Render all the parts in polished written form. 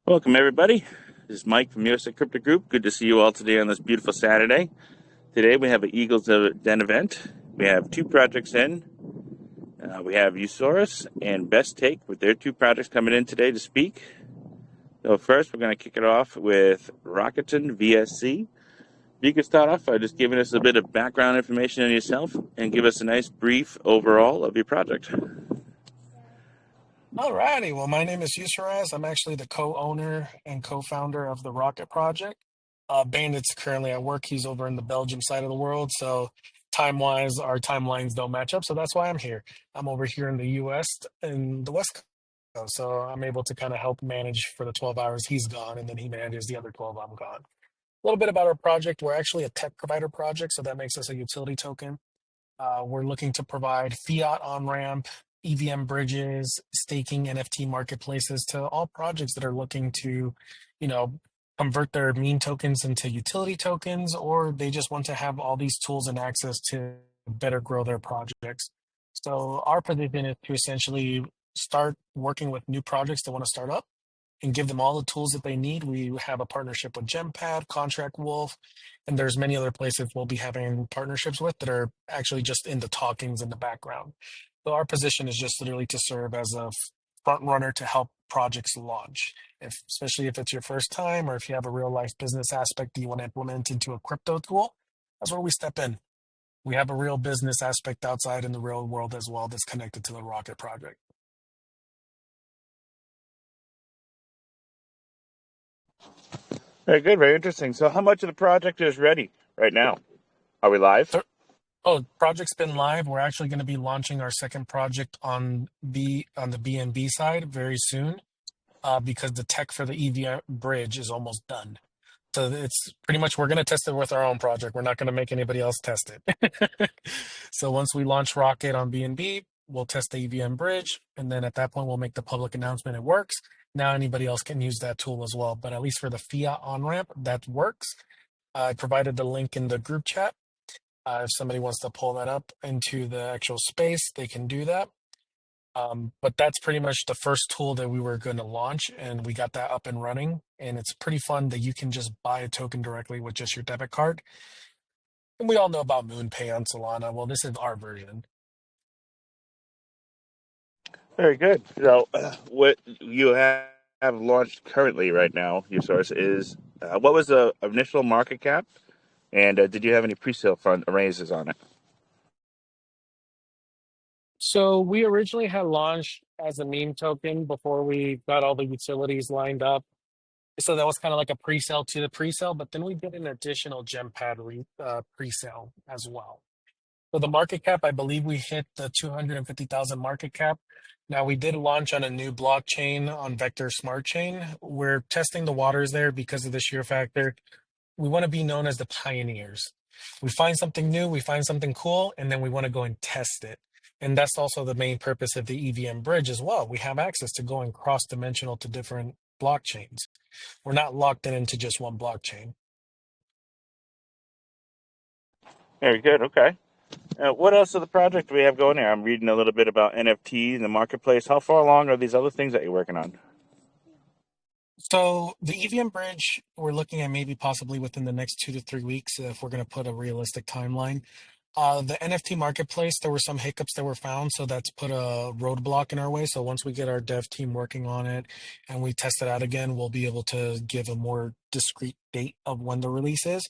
Welcome, everybody. This is Mike from USA Crypto Group. Good to see you all today on this beautiful Saturday. Today we have an Eagles Den event. We have two projects in. We have Usaurus and Best Take with their two projects coming in today to speak. So first, we're going to kick it off with Rocketon VSC. You can start off by just giving us a bit of background information on yourself and give us a nice brief overall of your project. Alrighty, well, my name is Yusraz. I'm actually the co-owner and co-founder of the Rocket Project. Bandit's currently at work. He's over in the Belgium side of the world, so time-wise, our timelines don't match up. So that's why I'm here. I'm over here in the U.S. in the West Coast, so I'm able to kind of help manage for the 12 hours he's gone, and then he manages the other 12 I'm gone. A little bit about our project. We're actually a tech provider project, so that makes us a utility token. We're looking to provide fiat on-ramp, EVM bridges, staking NFT marketplaces to all projects that are looking to, you know, convert their meme tokens into utility tokens, or they just want to have all these tools and access to better grow their projects. So our position is to essentially start working with new projects that want to start up and give them all the tools that they need. We have a partnership with Gempad, Contract Wolf, and there's many other places we'll be having partnerships with that are actually just in the talkings in the background. So our position is just literally to serve as a front runner to help projects launch. Especially if it's your first time or if you have a real life business aspect that you want to implement into a crypto tool, that's where we step in. We have a real business aspect outside in the real world as well that's connected to the Rocket project. Very good, very interesting. So how much of the project is ready right now? Are we live? Oh, project's been live. We're actually going to be launching our second project on the BNB side very soon, because the tech for the EVM bridge is almost done. So it's pretty much we're going to test it with our own project. We're not going to make anybody else test it. So once we launch Rocket on BNB, we'll test the EVM bridge, and then at that point we'll make the public announcement it works. Now anybody else can use that tool as well. But at least for the fiat on ramp, that works. I provided the link in the group chat. If somebody wants to pull that up into the actual space, they can do that. But that's pretty much the first tool that we were going to launch, and we got that up and running. And it's pretty fun that you can just buy a token directly with just your debit card. And we all know about MoonPay on Solana. Well, this is our version. Very good. So, what you have launched currently right now, your source is what was the initial market cap, and did you have any pre-sale fund raises on it? So we originally had launched as a meme token before we got all the utilities lined up. So that was kind of like a pre-sale to the pre-sale, but then we did an additional Gempad pre-sale as well. So the market cap, I believe we hit the 250,000 market cap. Now we did launch on a new blockchain on Vector Smart Chain. We're testing the waters there because of the sheer factor. We want to be known as the pioneers. We find something new, we find something cool, and then we want to go and test it. And that's also the main purpose of the EVM bridge as well. We have access to going cross-dimensional to different blockchains. We're not locked in into just one blockchain. Very good. Okay. What else of the project do we have going there? I'm reading a little bit about NFT in the marketplace. How far along are these other things that you're working on? So the EVM bridge, we're looking at maybe possibly within the next 2 to 3 weeks if we're going to put a realistic timeline. The NFT marketplace, there were some hiccups that were found, so that's put a roadblock in our way. So once we get our dev team working on it and we test it out again, we'll be able to give a more discrete date of when the release is.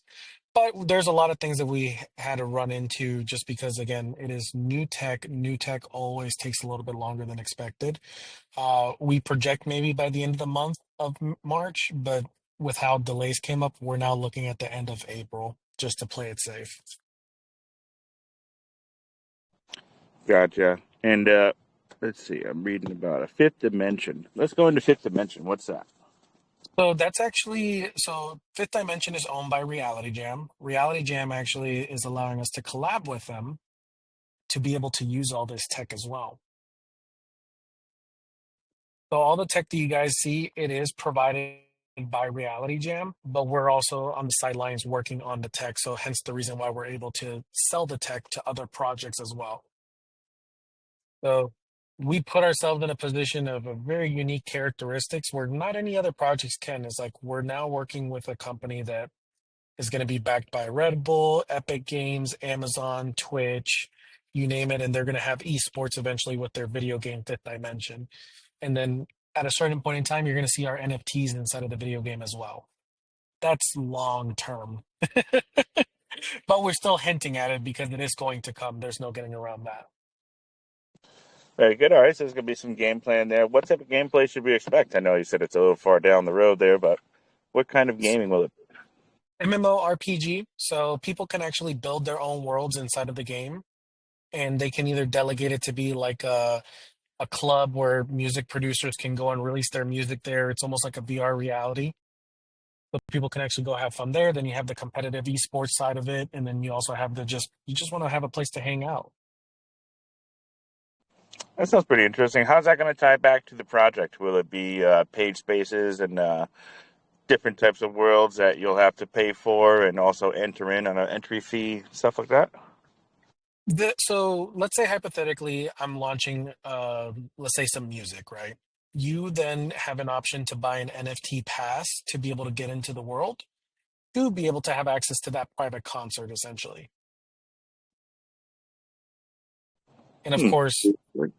But there's a lot of things that we had to run into just because, again, it is new tech. New tech always takes a little bit longer than expected. We project maybe by the end of the month of March, but with how delays came up, we're now looking at the end of April just to play it safe. Gotcha. And let's see. I'm reading about a fifth dimension. Let's go into fifth dimension. What's that? So that's actually so Fifth Dimension is owned by Reality Jam. Reality Jam actually is allowing us to collab with them to be able to use all this tech as well. So all the tech that you guys see, it is provided by Reality Jam, but we're also on the sidelines working on the tech. So hence the reason why we're able to sell the tech to other projects as well. So we put ourselves in a position of a very unique characteristics where not any other projects can. It's like we're now working with a company that is going to be backed by Red Bull, Epic Games, Amazon, Twitch, you name it, and they're going to have esports eventually with their video game Fifth Dimension. And then at a certain point in time, you're going to see our NFTs inside of the video game as well. That's long term, but we're still hinting at it because it is going to come. There's no getting around that. Very good. All right, so there's going to be some gameplay in there. What type of gameplay should we expect? I know you said it's a little far down the road there, but what kind of gaming will it be? MMORPG, so people can actually build their own worlds inside of the game, and they can either delegate it to be like a club where music producers can go and release their music there. It's almost like a VR reality. But people can actually go have fun there. Then you have the competitive esports side of it, and then you also have the just you just want to have a place to hang out. That sounds pretty interesting. How's that going to tie back to the project? Will it be paid spaces and different types of worlds that you'll have to pay for and also enter in on an entry fee, stuff like that? So let's say hypothetically, I'm launching, let's say some music, right? You then have an option to buy an NFT pass to be able to get into the world, to be able to have access to that private concert, essentially. And of Hmm. course,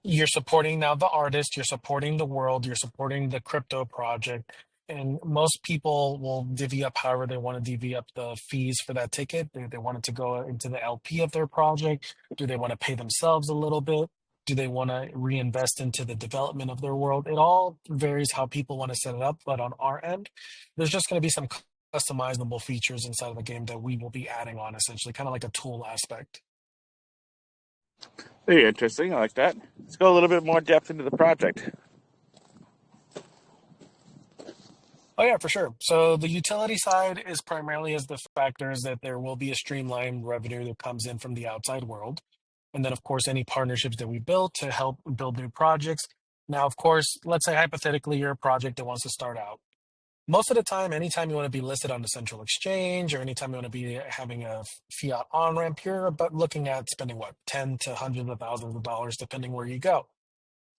you're supporting now the artist, you're supporting the world, you're supporting the crypto project. And most people will divvy up however they want to divvy up the fees for that ticket. They want it to go into the LP of their project. Do they want to pay themselves a little bit? Do they want to reinvest into the development of their world? It all varies how people want to set it up. But on our end, there's just going to be some customizable features inside of the game that we will be adding on, essentially, kind of like a tool aspect. Very interesting. I like that. Let's go a little bit more depth into the project. Oh yeah, for sure. So the utility side is primarily as the factors that there will be a streamlined revenue that comes in from the outside world. And then of course any partnerships that we build to help build new projects. Now, of course, let's say hypothetically you're a project that wants to start out. Most of the time, anytime you want to be listed on the central exchange or anytime you want to be having a fiat on ramp, you're about looking at spending what, 10 to hundreds of thousands of dollars, depending where you go.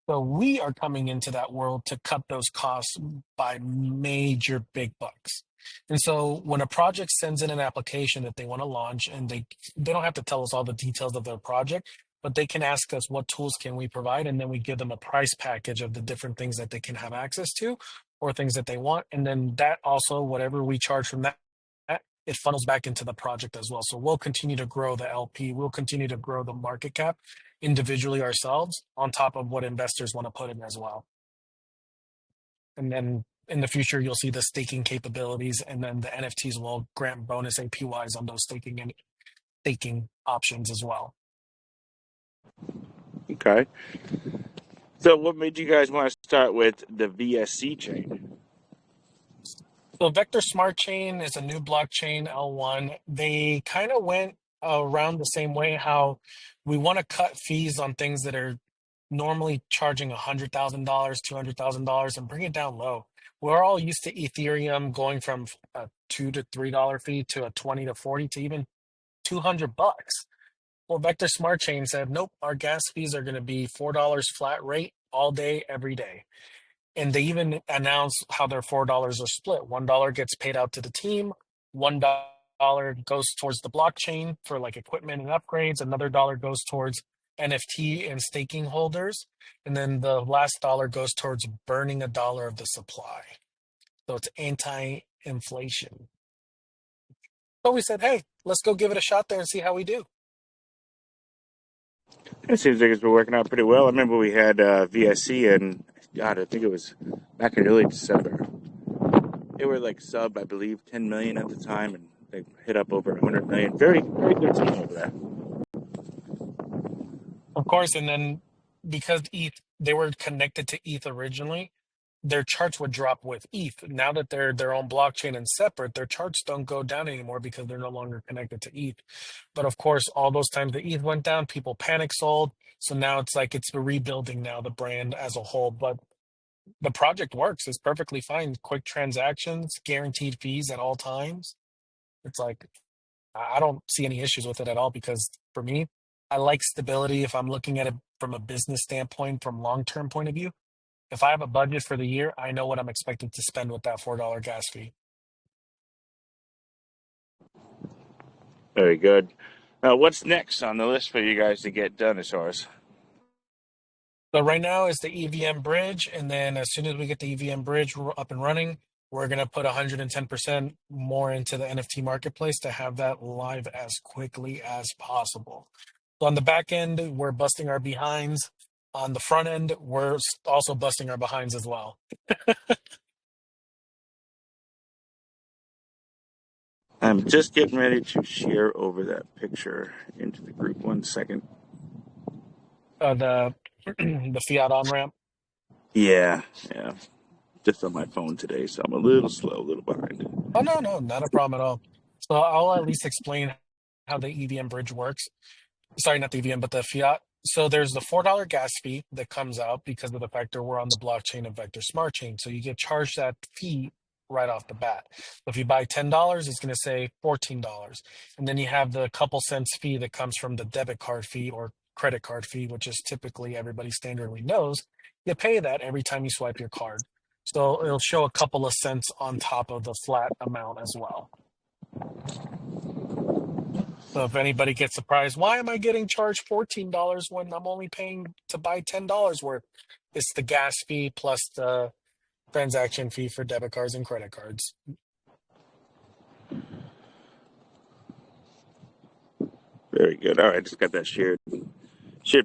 So we are coming into that world to cut those costs by major big bucks. And so when a project sends in an application that they want to launch and they don't have to tell us all the details of their project, but they can ask us what tools can we provide, and then we give them a price package of the different things that they can have access to or things that they want. And then that also, whatever we charge from that, it funnels back into the project as well. So we'll continue to grow the LP, we'll continue to grow the market cap individually ourselves on top of what investors want to put in as well. And then in the future, you'll see the staking capabilities, and then the NFTs will grant bonus APYs on those staking and staking options as well. Okay. So, what made you guys want to start with the VSC chain? So Vector Smart Chain is a new blockchain, L1. They kind of went around the same way how we want to cut fees on things that are normally charging $100,000, $200,000 and bring it down low. We're all used to Ethereum going from a $2 to $3 fee to a 20 to 40 to even 200 bucks. Well, Vector Smart Chain said, nope, our gas fees are going to be $4 flat rate all day, every day. And they even announce how their $4 are split. $1 gets paid out to the team, $1 goes towards the blockchain for like equipment and upgrades, another dollar goes towards NFT and staking holders, and then the last dollar goes towards burning a dollar of the supply. So it's anti-inflation. So we said, hey, let's go give it a shot there and see how we do. It seems like it's been working out pretty well. I remember we had VSC, and God, I think it was back in early December. They were like sub, I believe, 10 million at the time, and they hit up over 100 million. Very, very good team over there. Of course, and then because ETH, they were connected to ETH originally, their charts would drop with ETH. Now that they're their own blockchain and separate, their charts don't go down anymore because they're no longer connected to ETH. But of course, all those times the ETH went down, people panic sold. So now it's like it's rebuilding now the brand as a whole. But the project works. It's perfectly fine. Quick transactions, guaranteed fees at all times. It's like I don't see any issues with it at all because for me, I like stability if I'm looking at it from a business standpoint, from long-term point of view. If I have a budget for the year, I know what I'm expected to spend with that $4 gas fee. Very good. What's next on the list for you guys to get done, as far as? So right now is the EVM bridge, and then as soon as we get the EVM bridge up and running, we're gonna put 110% more into the NFT marketplace to have that live as quickly as possible. So on the back end, we're busting our behinds. On the front end, we're also busting our behinds as well. I'm just getting ready to share over that picture into the group. 1 second. The the fiat on ramp. Yeah, yeah. Just on my phone today, so I'm a little slow, a little behind. Oh no, no, not a problem at all. So I'll at least explain how the EVM bridge works. Sorry, not the EVM, but the fiat. So there's the $4 gas fee that comes out because of the fact that we're on the blockchain of Vector Smart Chain. So you get charged that fee right off the bat. So if you buy $10, it's going to say $14. And then you have the couple cents fee that comes from the debit card fee or credit card fee, which is typically everybody standardly knows. You pay that every time you swipe your card. So it'll show a couple of cents on top of the flat amount as well. So if anybody gets surprised, why am I getting charged $14 when I'm only paying to buy $10 worth? It's the gas fee plus the transaction fee for debit cards and credit cards. Very good. All right, just got that shared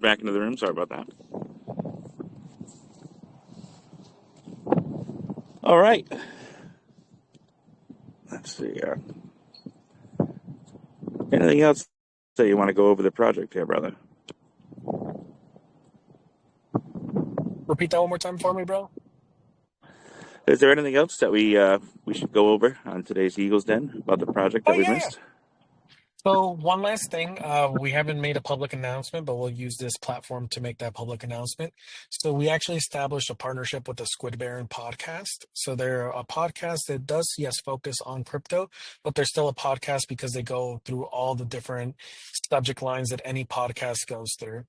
back into the room. Sorry about that. All right. Let's see. Anything else that you want to go over the project here, brother? Repeat that one more time for me, bro. Is there anything else that we should go over on today's Eagles Den about the project Oh that we yeah, yeah. missed? So one last thing, we haven't made a public announcement, but we'll use this platform to make that public announcement. So we actually established a partnership with the Squid Baron podcast. So they're a podcast that does, yes, focus on crypto, but they're still a podcast because they go through all the different subject lines that any podcast goes through.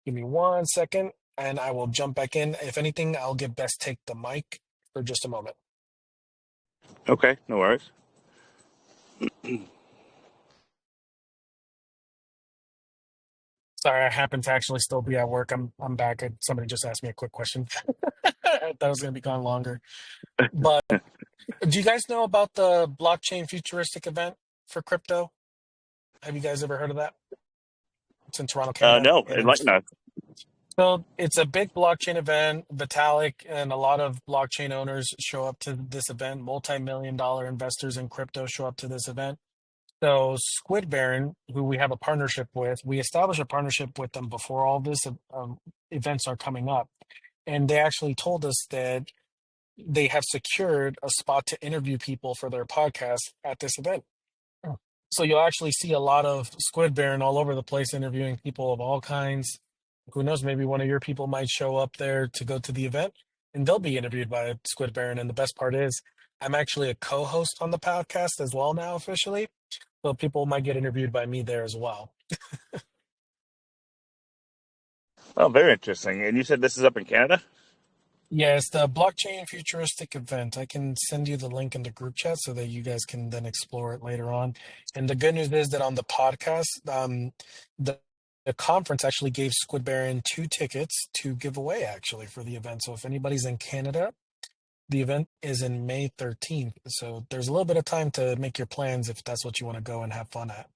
Give me 1 second and I will jump back in. If anything, I'll get Best take the mic for just a moment. Okay, no worries. Sorry, I happen to actually still be at work. I'm back. Somebody just asked me a quick question. That was going to be gone longer. But do you guys know about the blockchain futuristic event for crypto? Have you guys ever heard of that? It's in Toronto, Canada. No, And enlighten us. so it's a big blockchain event. Vitalik and a lot of blockchain owners show up to this event. Multi-million-dollar investors in crypto show up to this event. So Squid Baron, who we have a partnership with, we established a partnership with them before all this events are coming up. And they actually told us that they have secured a spot to interview people for their podcast at this event. So you'll actually see a lot of Squid Baron all over the place interviewing people of all kinds. Who knows, maybe one of your people might show up there to go to the event and they'll be interviewed by Squid Baron. And the best part is I'm actually a co-host on the podcast as well now officially. So people might get interviewed by me there as well. Oh, very interesting. And you said this is up in Canada? Yes, the blockchain futuristic event. I can send you the link in the group chat so that you guys can then explore it later on. And the good news is that on the podcast, the the conference actually gave Squid Baron 2 tickets to give away actually for the event. So if anybody's in Canada, the event is in May 13th. So there's a little bit of time to make your plans if that's what you want to go and have fun at.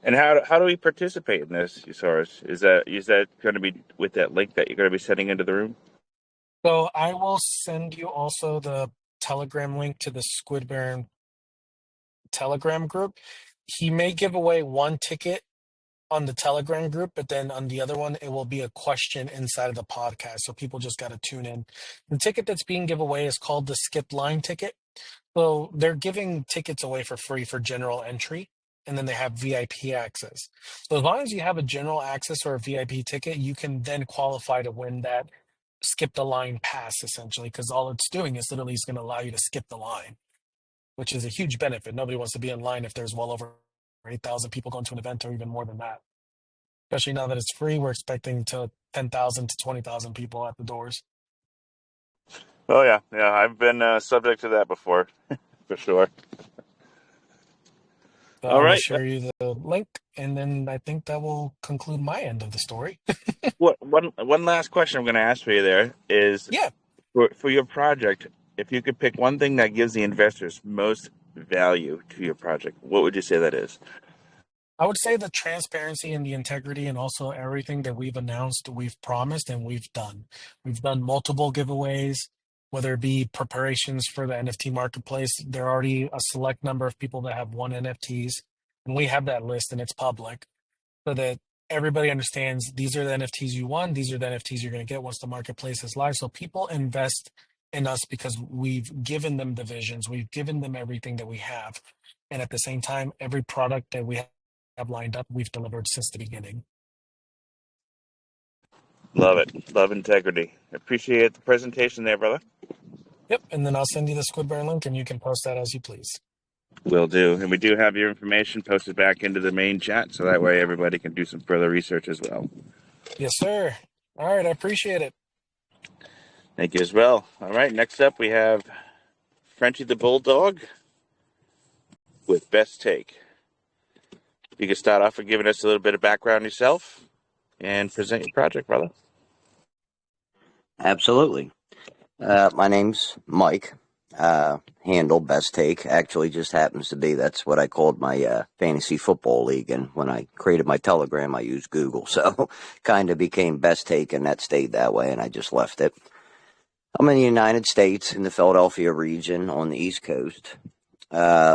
And how do we participate in this, Usaurus? Is that going to be with that link that you're going to be sending into the room? So I will send you also the Telegram link to the Squid Baron Telegram group. He may give away 1 ticket on the Telegram group, but then on the other one, it will be a question inside of the podcast. So people just got to tune in. The ticket that's being given away is called the Skip Line ticket. So they're giving tickets away for free for general entry, and then they have VIP access. So as long as you have a general access or a VIP ticket, you can then qualify to win that skip the line pass essentially, because all it's doing is literally is going to allow you to skip the line. which is a huge benefit. Nobody wants to be in line if there's well over 8,000 people going to an event or even more than that. Especially now that it's free, we're expecting to 10,000 to 20,000 people at the doors. Oh yeah, yeah. I've been subject to that before, for sure. So All I will right. share you the link, and then I think that will conclude my end of the story. One last question I'm going to ask for you there is Yeah, for your project. If you could pick one thing that gives the investors most value to your project, what would you say that is? I would say the transparency and the integrity, and also everything that we've announced, we've promised, and we've done. We've done multiple giveaways, whether it be preparations for the NFT marketplace. There are already a select number of people that have won NFTs, and we have that list and it's public, so that everybody understands these are the NFTs you won, these are the NFTs you're going to get once the marketplace is live. So people invest in us because we've given them the visions, we've given them everything that we have. And at the same time, every product that we have lined up, we've delivered since the beginning. Love it. Love integrity. Appreciate the presentation there, brother. Yep. And then I'll send you the Squidbear link and you can post that as you please. Will do. And we do have your information posted back into the main chat, so that way everybody can do some further research as well. Yes, sir. All right. I appreciate it. Thank you as well. All right, next up we have Frenchie the Bulldog with Best Take. You can start off with giving us a little bit of background yourself and present your project, brother. Absolutely. My name's Mike. Handle Best Take actually just happens to be that's what I called my fantasy football league. And when I created my Telegram, I used Google. So kind of became Best Take, and that stayed that way, and I just left it. I'm in the United States in the Philadelphia region on the East Coast.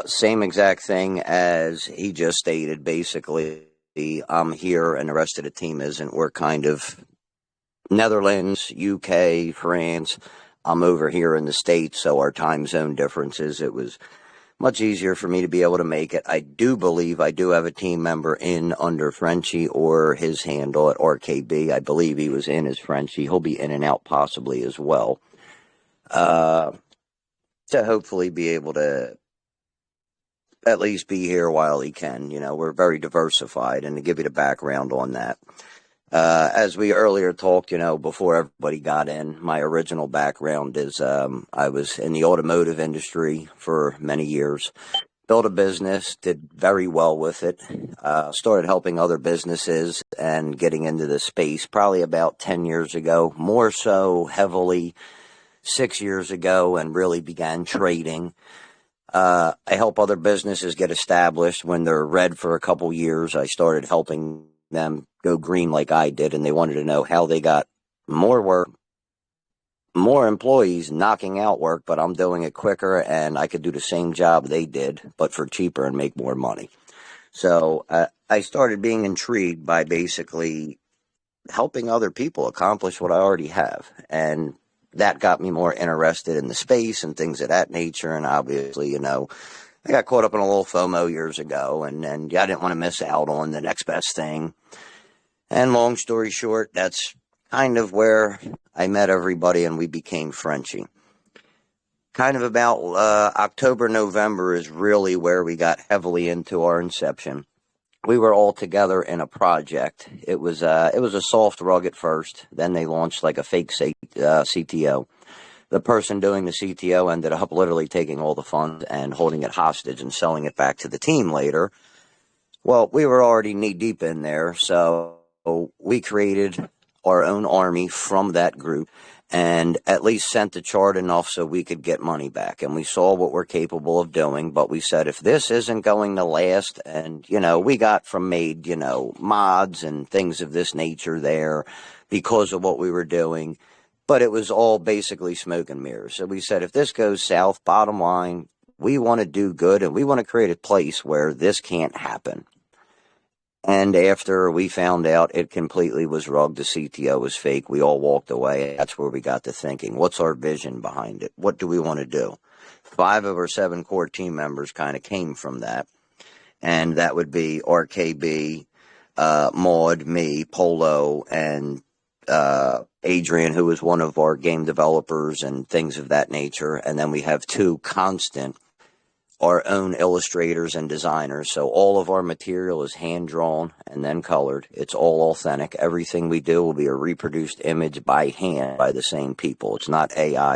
Same exact thing as he just stated. Basically, I'm here and the rest of the team isn't. We're kind of Netherlands, UK, France. I'm over here in the States, so our time zone differences, it was much easier for me to be able to make it. I do believe I do have a team member in under Frenchie or his handle at RKB. I believe he was in as Frenchie. He'll be in and out possibly as well. To hopefully be able to at least be here while he can. You know, we're very diversified, and to give you the background on that. As we earlier talked, you know, before everybody got in, my original background is I was in the automotive industry for many years, built a business, did very well with it, started helping other businesses and getting into the space probably about 10 years ago, more so heavily 6 years ago, and really began trading. I help other businesses get established. When they're red for a couple years, I started helping them go green like I did, and they wanted to know how they got more work, more employees knocking out work, but I'm doing it quicker, and I could do the same job they did, but for cheaper and make more money. So I started being intrigued by basically helping other people accomplish what I already have, and that got me more interested in the space and things of that nature. And obviously, you know, I got caught up in a little FOMO years ago, and I didn't want to miss out on the next best thing. And long story short, that's kind of where I met everybody and we became Frenchie. Kind of about October, November is really where we got heavily into our inception. We were all together in a project. It was a soft rug at first. Then they launched like a fake CTO. The person doing the CTO ended up literally taking all the funds and holding it hostage and selling it back to the team later. Well, we were already knee deep in there, so we created our own army from that group and at least sent the chart enough so we could get money back. And we saw what we're capable of doing, but we said, if this isn't going to last, and, you know, we got from made, you know, mods and things of this nature there because of what we were doing, but it was all basically smoke and mirrors. So we said, if this goes south, bottom line, we want to do good and we want to create a place where this can't happen. And after we found out it completely was rugged, the CTO was fake, we all walked away. That's where we got to thinking, what's our vision behind it? What do we want to do? 5 of our 7 core team members kind of came from that. And that would be RKB, Maud, me, Polo, and Adrian, who is one of our game developers and things of that nature. And then we have 2 constant our own illustrators and designers. So all of our material is hand drawn and then colored. It's all authentic. Everything we do will be a reproduced image by hand by the same people. It's not AI.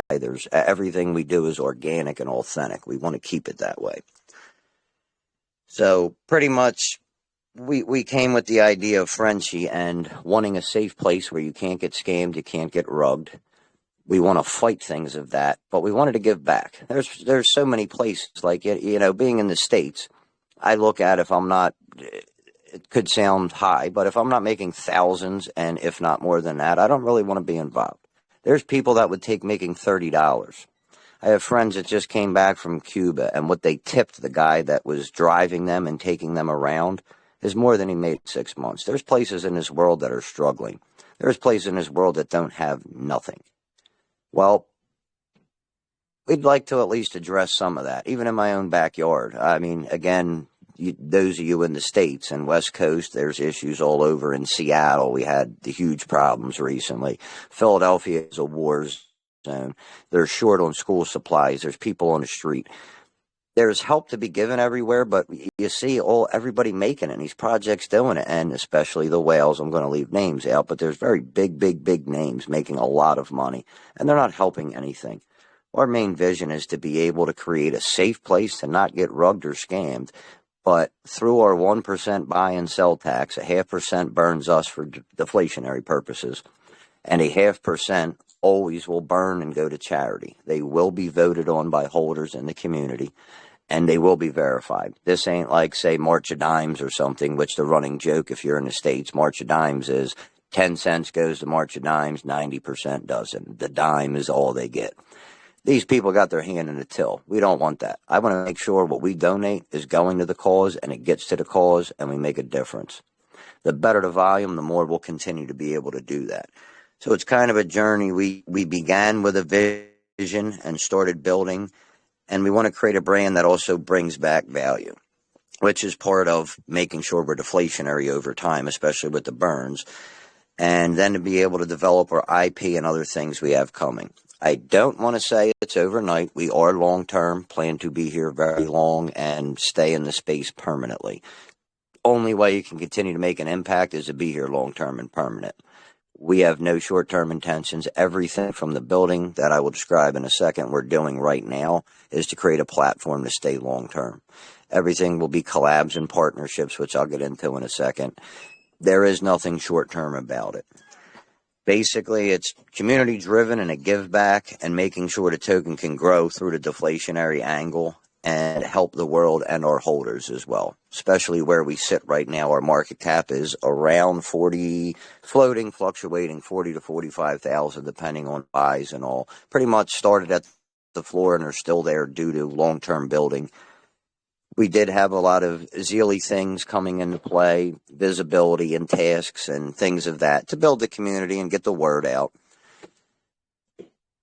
Everything we do is organic and authentic. We want to keep it that way. So pretty much we came with the idea of Frenchie and wanting a safe place where you can't get scammed, you can't get rugged. We want to fight things of that, but we wanted to give back. There's so many places, like, being in the States, I look at, if I'm not, it could sound high, but if I'm not making thousands, and if not more than that, I don't really want to be involved. There's people that would take making $30. I have friends that just came back from Cuba, and what they tipped the guy that was driving them and taking them around is more than he made in 6 months. There's places in this world that are struggling. There's places in this world that don't have nothing. Well, we'd like to at least address some of that, even in my own backyard. I mean, again, those of you in the States and West Coast, there's issues all over. In Seattle, we had the huge problems recently. Philadelphia is a war zone. They're short on school supplies. There's people on the street. There's help to be given everywhere, but you see everybody making it, and these projects doing it, and especially the whales. I'm going to leave names out, but there's very big names making a lot of money, and they're not helping anything. Our main vision is to be able to create a safe place to not get rugged or scammed, but through our 1% buy and sell tax, 0.5% burns us for deflationary purposes, and 0.5% always will burn and go to charity. They will be voted on by holders in the community, and they will be verified. This ain't like, say, March of Dimes or something, which the running joke, if you're in the States, March of Dimes is 10 cents goes to March of Dimes, 90% doesn't. The dime is all they get. These people got their hand in the till. We don't want that. I want to make sure what we donate is going to the cause, and it gets to the cause, and we make a difference. The better the volume, the more we'll continue to be able to do that. So it's kind of a journey. We began with a vision and started building, and we want to create a brand that also brings back value, which is part of making sure we're deflationary over time, especially with the burns, and then to be able to develop our IP and other things we have coming. I don't want to say it's overnight. We are long-term, plan to be here very long and stay in the space permanently. Only way you can continue to make an impact is to be here long-term and permanent. We have no short-term intentions. Everything from the building that I will describe in a second we're doing right now is to create a platform to stay long-term. Everything will be collabs and partnerships, which I'll get into in a second. There is nothing short-term about it. Basically, it's community-driven and a give-back, and making sure the token can grow through the deflationary angle and help the world and our holders as well, especially where we sit right now. Our market cap is around 40, fluctuating 40 to 45,000, depending on buys and all. Pretty much started at the floor and are still there due to long-term building. We did have a lot of Zealy things coming into play, visibility and tasks and things of that to build the community and get the word out.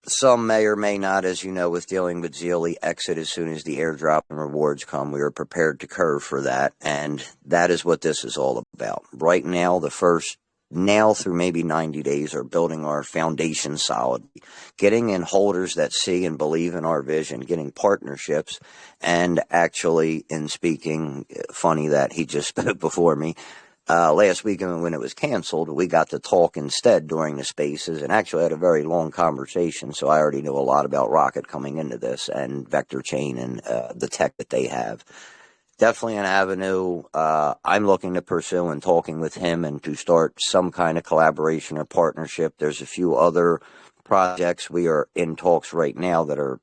Some may or may not, as you know, with dealing with Zealy, exit as soon as the airdrop and rewards come. We are prepared to curve for that, and that is what this is all about. Right now, now through maybe 90 days are building our foundation solid, getting in holders that see and believe in our vision, getting partnerships, and actually, in speaking, funny that he just spoke before me, last weekend when it was canceled, we got to talk instead during the spaces and actually had a very long conversation. So I already knew a lot about Rocket coming into this and Vector Chain and the tech that they have. Definitely an avenue I'm looking to pursue and talking with him and to start some kind of collaboration or partnership. There's a few other projects we are in talks right now that are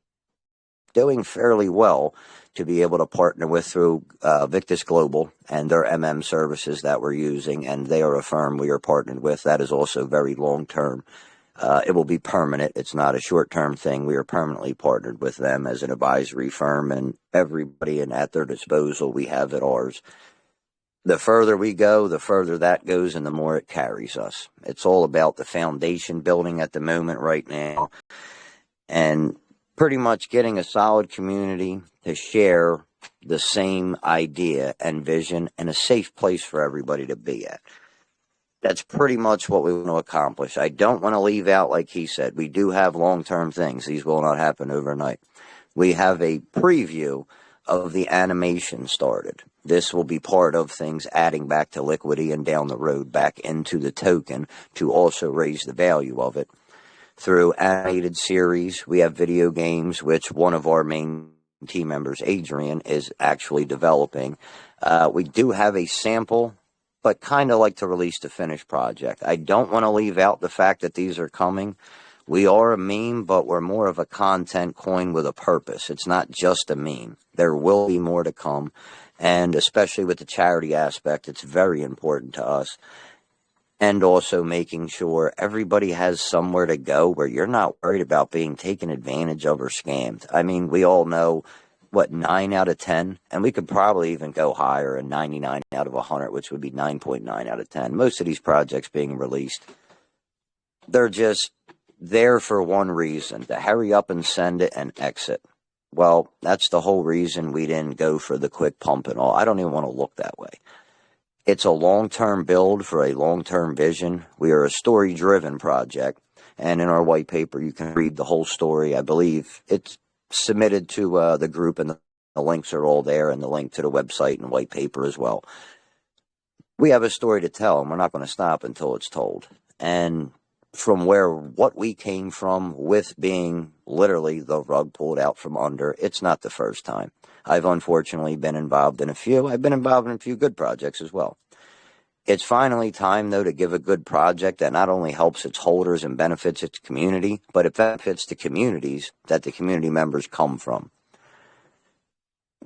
doing fairly well to be able to partner with through Victus Global and their services that we're using, and they are a firm we are partnered with. That is also very long-term. It will be permanent. It's not a short-term thing. We are permanently partnered with them as an advisory firm, and everybody at their disposal we have at ours. The further we go, the further that goes, and the more it carries us. It's all about the foundation building at the moment right now, and pretty much getting a solid community to share the same idea and vision and a safe place for everybody to be at. That's pretty much what we want to accomplish. I don't want to leave out, like he said, we do have long-term things. These will not happen overnight. We have a preview of the animation started. This will be part of things adding back to liquidity and down the road back into the token to also raise the value of it. Through animated series, we have video games, which one of our main team members, Adrian, is actually developing. We do have a sample, but kind of like to release the finished project. I don't want to leave out the fact that these are coming. We are a meme, but we're more of a content coin with a purpose. It's not just a meme. There will be more to come, and especially with the charity aspect, it's very important to us. And also making sure everybody has somewhere to go where you're not worried about being taken advantage of or scammed. I mean, we all know, 9 out of 10? And we could probably even go higher, a 99 out of 100, which would be 9.9 out of 10. Most of these projects being released, they're just there for one reason, to hurry up and send it and exit. Well, that's the whole reason we didn't go for the quick pump and all. I don't even want to look that way. It's a long-term build for a long-term vision. We are a story-driven project, and in our white paper, you can read the whole story. I believe it's submitted to the group, and the links are all there, and the link to the website and white paper as well. We have a story to tell, and we're not going to stop until it's told. And from what we came from with being literally the rug pulled out from under, it's not the first time. I've unfortunately been involved in a few. I've been involved in a few good projects as well. It's finally time, though, to give a good project that not only helps its holders and benefits its community, but it benefits the communities that the community members come from.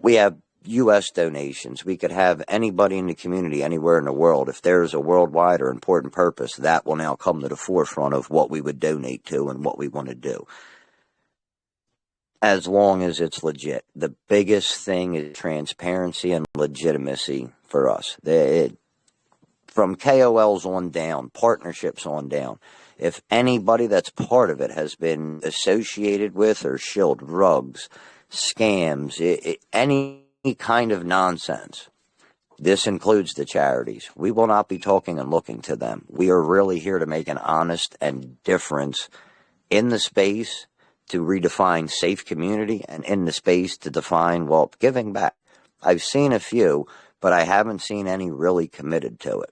We have U.S. donations. We could have anybody in the community anywhere in the world. If there's a worldwide or important purpose, that will now come to the forefront of what we would donate to and what we want to do, as long as it's legit. The biggest thing is transparency and legitimacy for us. From KOLs on down, partnerships on down, if anybody that's part of it has been associated with or shilled drugs, scams, any kind of nonsense, this includes the charities. We will not be talking and looking to them. We are really here to make an honest and difference in the space, to redefine safe community, and in the space to define, giving back. I've seen a few, but I haven't seen any really committed to it.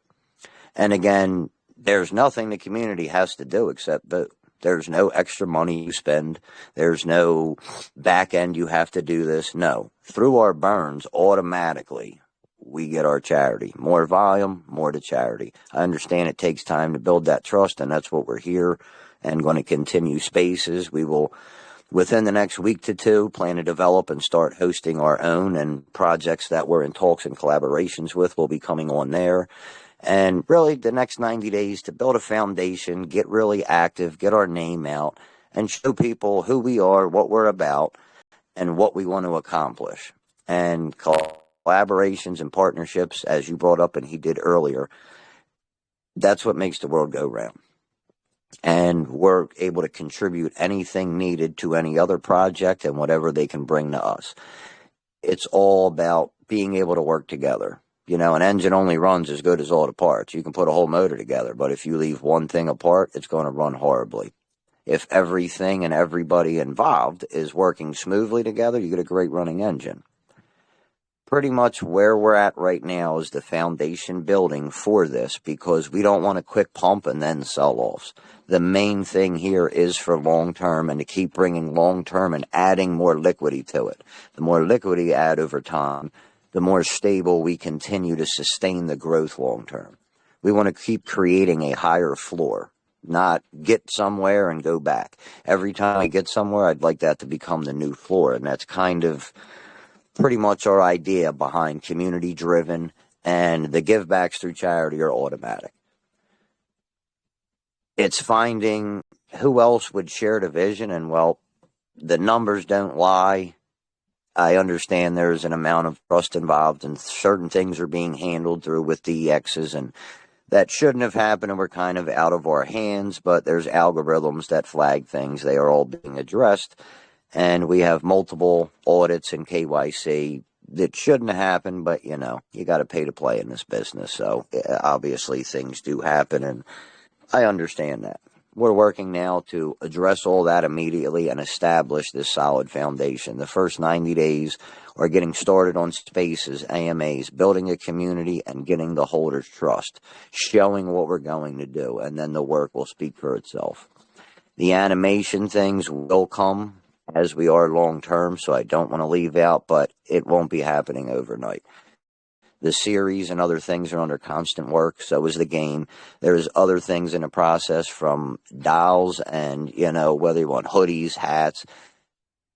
And again, there's nothing the community has to do except that there's no extra money you spend. There's no back end you have to do this. No. Through our burns, automatically, we get our charity. More volume, more to charity. I understand it takes time to build that trust, and that's what we're here and going to continue spaces. We will, within the next week to two, plan to develop and start hosting our own, and projects that we're in talks and collaborations with will be coming on there. And really, the next 90 days to build a foundation, get really active, get our name out, and show people who we are, what we're about, and what we want to accomplish. And collaborations and partnerships, as you brought up and he did earlier, that's what makes the world go round. And we're able to contribute anything needed to any other project and whatever they can bring to us. It's all about being able to work together. You know, an engine only runs as good as all the parts. You can put a whole motor together, but if you leave one thing apart, it's going to run horribly. If everything and everybody involved is working smoothly together, you get a great running engine. Pretty much where we're at right now is the foundation building for this, because we don't want a quick pump and then sell-offs. The main thing here is for long-term, and to keep bringing long-term and adding more liquidity to it. The more liquidity you add over time, the more stable we continue to sustain the growth long-term. We want to keep creating a higher floor, not get somewhere and go back. Every time I get somewhere, I'd like that to become the new floor, and that's kind of pretty much our idea behind community-driven, and the give-backs through charity are automatic. It's finding who else would share the vision, and, the numbers don't lie. I understand there's an amount of trust involved, and certain things are being handled through with DXs, and that shouldn't have happened, and we're kind of out of our hands, but there's algorithms that flag things. They are all being addressed, and we have multiple audits and KYC that shouldn't have happened, but, you got to pay to play in this business, so obviously things do happen, and I understand that. we're working now to address all that immediately and establish this solid foundation. The first 90 days are getting started on spaces, AMAs, building a community and getting the holders' trust, showing what we're going to do, and then the work will speak for itself. The animation things will come as we are long term, so I don't want to leave out, but it won't be happening overnight. The series and other things are under constant work, so is the game. There's other things in the process, from dolls and, whether you want hoodies, hats.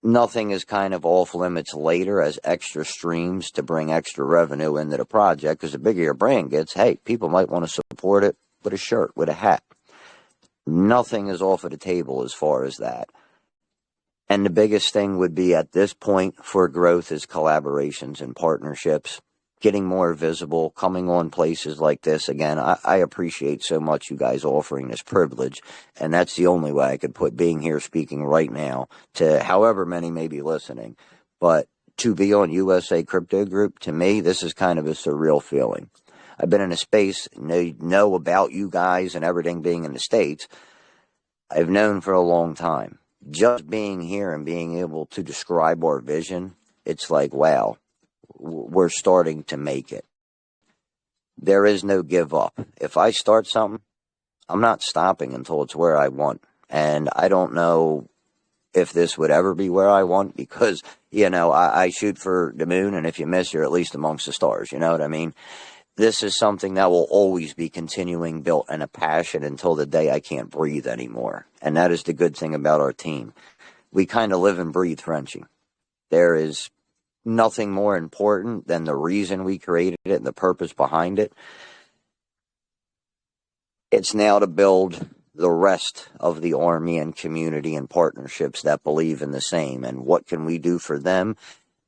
Nothing is kind of off limits later as extra streams to bring extra revenue into the project, because the bigger your brand gets, hey, people might want to support it with a shirt, with a hat. Nothing is off of the table as far as that. And the biggest thing would be at this point for growth is collaborations and partnerships, getting more visible, coming on places like this. Again, I appreciate so much you guys offering this privilege, and that's the only way I could put being here speaking right now to however many may be listening. But to be on USA Crypto Group, to me, this is kind of a surreal feeling. I've been in a space, know about you guys and everything being in the States. I've known for a long time. Just being here and being able to describe our vision, it's like, wow, we're starting to make it. There is no give up. If I start something, I'm not stopping until it's where I want. And I don't know if this would ever be where I want, because, I shoot for the moon, and if you miss, you're at least amongst the stars. You know what I mean? This is something that will always be continuing built, and a passion until the day I can't breathe anymore. And that is the good thing about our team. We kind of live and breathe Frenchie. There is nothing more important than the reason we created it and the purpose behind it. It's now to build the rest of the army and community and partnerships that believe in the same, and what can we do for them,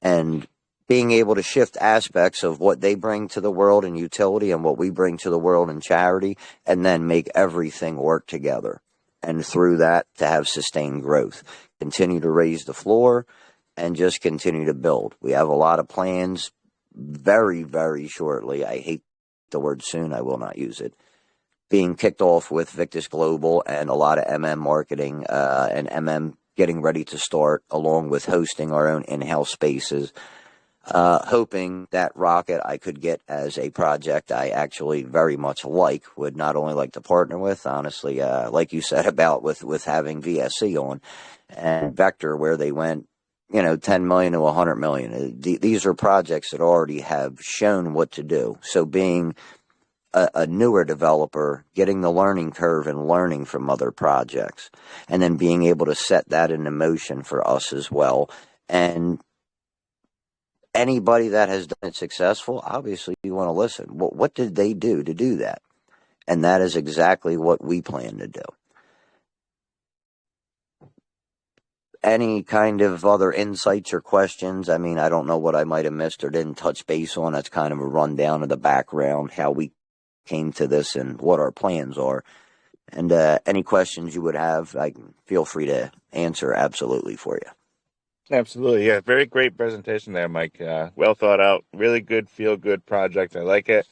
and being able to shift aspects of what they bring to the world in utility and what we bring to the world in charity, and then make everything work together. And through that, to have sustained growth. Continue to raise the floor and just continue to build. We have a lot of plans very, very shortly. I hate the word soon. I will not use it. Being kicked off with Victus Global and a lot of MM marketing and MM getting ready to start, along with hosting our own in-house spaces. Hoping that Rocket I could get as a project I actually very much would not only like to partner with, honestly, like you said about with having VSC on, and Vector, where they went, 10 million to 100 million. These are projects that already have shown what to do. So being a newer developer, getting the learning curve and learning from other projects, and then being able to set that into motion for us as well. And anybody that has done it successful, obviously you want to listen. What did they do to do that? And that is exactly what we plan to do. Any kind of other insights or questions? I mean, I don't know what I might have missed or didn't touch base on. That's kind of a rundown of the background, how we came to this and what our plans are. And any questions you would have, feel free to answer absolutely for you. Absolutely. Yeah. Very great presentation there, Mike. Well thought out. Really good, feel good project. I like it.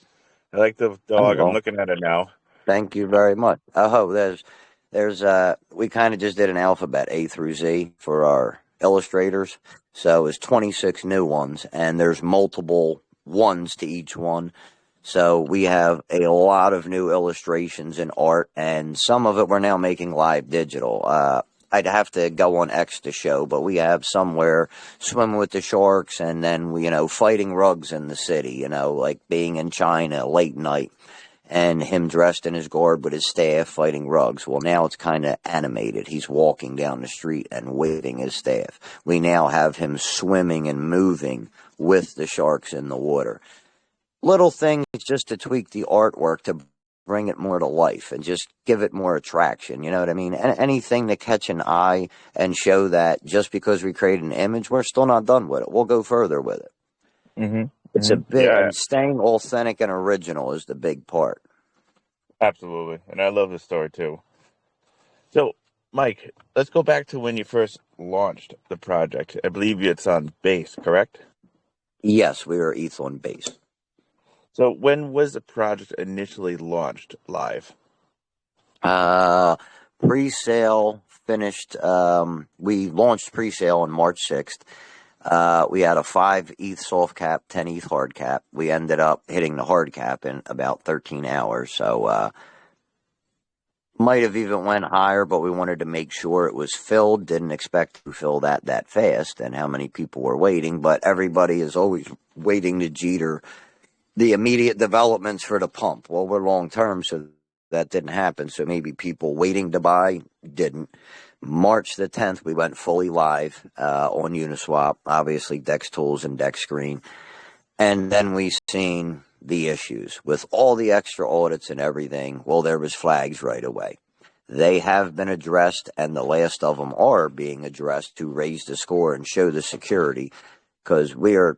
I like the dog. I'm looking at it now. Thank you very much. Oh, there's we kind of just did an alphabet A through Z for our illustrators. So it's 26 new ones, and there's multiple ones to each one. So we have a lot of new illustrations and art, and some of it we're now making live digital. I'd have to go on X to show, but we have somewhere swimming with the sharks, and then fighting rugs in the city, like being in China late night, and him dressed in his garb with his staff fighting rugs. Well, now it's kind of animated. He's walking down the street and waving his staff. We now have him swimming and moving with the sharks in the water. Little things just to tweak the artwork to bring it more to life and just give it more attraction. You know what I mean? Anything to catch an eye and show that just because we create an image, we're still not done with it. We'll go further with it. Mm-hmm. It's a big, and staying authentic and original is the big part. Absolutely. And I love the story too. So, Mike, let's go back to when you first launched the project. I believe it's on base, correct? Yes, we are ETH on base. So when was the project initially launched live? Pre-sale finished. We launched pre-sale on March 6th. We had a 5 ETH soft cap, 10 ETH hard cap. We ended up hitting the hard cap in about 13 hours. So, might have even went higher, but we wanted to make sure it was filled. Didn't expect to fill that fast and how many people were waiting. But everybody is always waiting to jeter the immediate developments for the pump. Well, we're long-term, so that didn't happen. So maybe people waiting to buy didn't. March the 10th, we went fully live on Uniswap, obviously Dex Tools and Dex Screen. And then we seen the issues with all the extra audits and everything. Well, there was flags right away. They have been addressed, and the last of them are being addressed to raise the score and show the security, because we are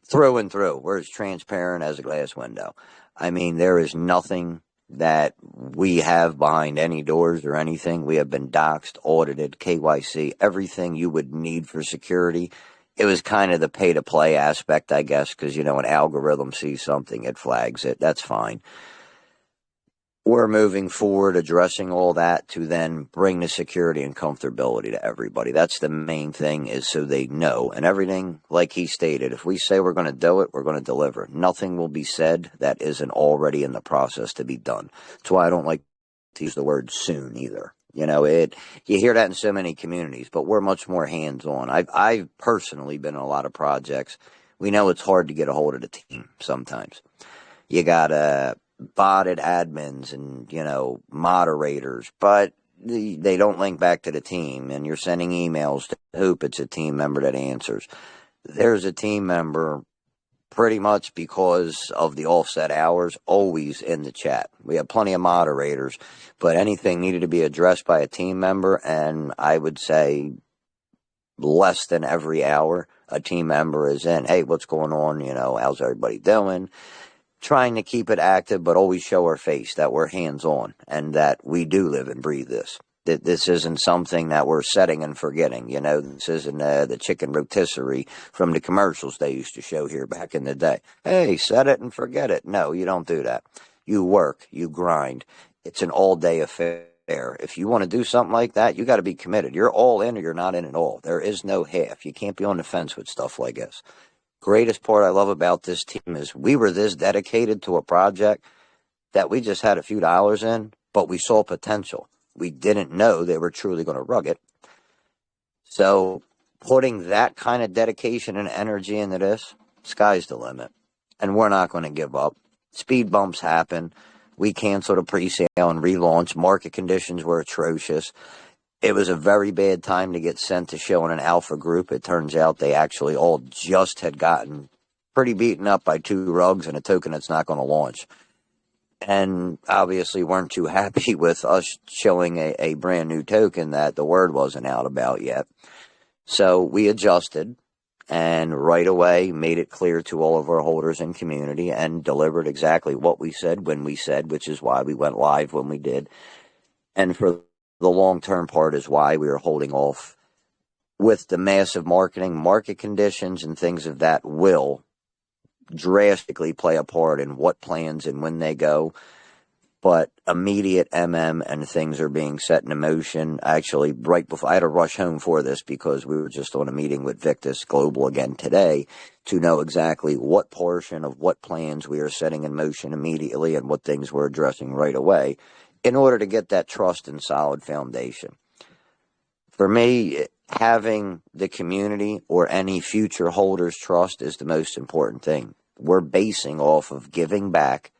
through and through. We're as transparent as a glass window. I mean, there is nothing that we have behind any doors or anything. We have been doxed, audited, KYC, everything you would need for security. It was kind of the pay-to-play aspect, I guess, because, an algorithm sees something, it flags it. That's fine. We're moving forward, addressing all that to then bring the security and comfortability to everybody. That's the main thing, is so they know. And everything, like he stated, if we say we're going to do it, we're going to deliver. Nothing will be said that isn't already in the process to be done. That's why I don't like to use the word soon either. You hear that in so many communities, but we're much more hands-on. I've personally been in a lot of projects. We know it's hard to get a hold of the team sometimes. You got botted admins and, moderators, but they don't link back to the team, and you're sending emails to hope it's a team member that answers. There's a team member pretty much because of the offset hours, always in the chat. We have plenty of moderators, but anything needed to be addressed by a team member, and I would say less than every hour, a team member is in, hey, what's going on? How's everybody doing? Trying to keep it active, but always show our face that we're hands-on and that we do live and breathe this. That this isn't something that we're setting and forgetting. This isn't the chicken rotisserie from the commercials they used to show here back in the day. Hey, set it and forget it. No, you don't do that. You work, you grind. It's an all-day affair. If you want to do something like that, you got to be committed. You're all in or you're not in at all. There is no half. You can't be on the fence with stuff like this. Greatest part I love about this team is we were this dedicated to a project that we just had a few dollars in, but we saw potential. We didn't know they were truly going to rug it. So putting that kind of dedication and energy into this, sky's the limit. And we're not going to give up. Speed bumps happen. We canceled a pre-sale and relaunch. Market conditions were atrocious. It was a very bad time to get sent to show in an alpha group. It turns out they actually all just had gotten pretty beaten up by 2 rugs and a token that's not going to launch. And obviously weren't too happy with us showing a brand new token that the word wasn't out about yet. So we adjusted and right away made it clear to all of our holders and community and delivered exactly what we said when we said, which is why we went live when we did. And for the long-term part is why we are holding off with the massive marketing. Market conditions and things of that will drastically play a part in what plans and when they go. But immediate and things are being set in motion. Actually, right before I had to rush home for this because we were just on a meeting with Victus Global again today to know exactly what portion of what plans we are setting in motion immediately and what things we're addressing right away in order to get that trust and solid foundation. For me, having the community or any future holders' trust is the most important thing. We're basing off of giving back